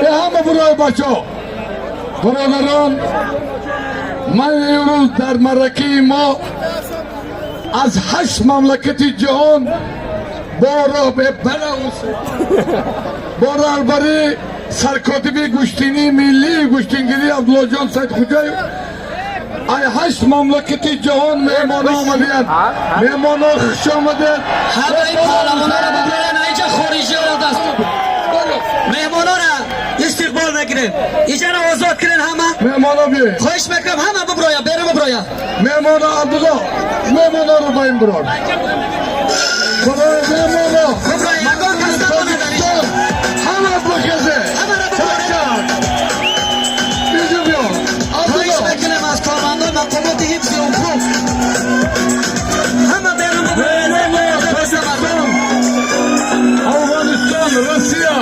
به همه برای بچه برادران، من امروز در مرکه ما از 8 مملکت جهان با رهبری سرکاتبی گشتینی ملی گشتینگیری عبدالله جان سید خوجای ای 8 مملکت جهان مهمان آمدید، مهمان خوش آمدید. همه پارلمان را ببرین اینجا خارجی را دست مهمان را استقبال نکنین، اینجا را آزاد کنین. همه مهمان بیایید، خواهش میکنم همه ببرایا، بیرون ببرایا. مهمان عبدالله، مهمان رو باید برار برای مهمان ببرایا یکان کستا کنه در اینجا همه بخزه همه را ببرایا. بیجو بیا خواهش عبدالله میکنم از کارمندان مقامات حفظ حقوق همه بیرون ببرایا. افغانستان، روسیه،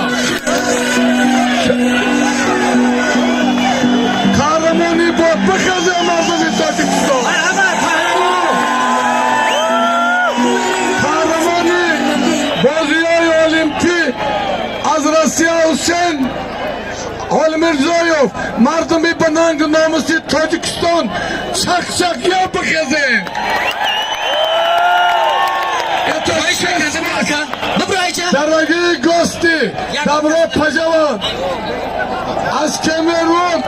قهرمانی بود بخزه مردم تاجیکستان، قهرمانی بازی‌های المپیک از روسیه حسین آلمیرزایوف، مردمی به ننگ و ناموس تاجیکستان چکچکیا بخزه. درگی گوستی دبرو پجوان از کمرون،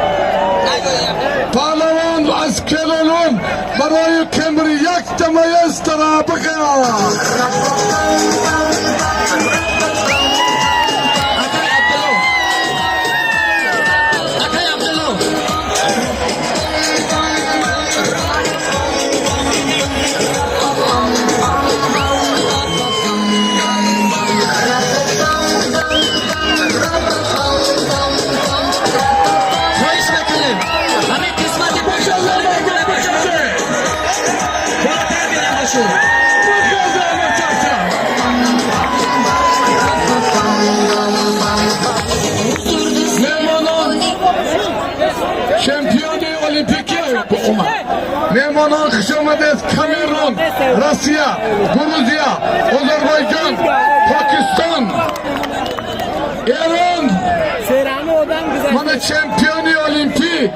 پهلوان از کلالون برای کمری یک تمایز ترا بکن. شامپیون المپیکی مهمانان خوش آمده از کامرون، روسیه، گروزیه، آذربایجان، پاکستان، ایران. من چمپیونی المپیک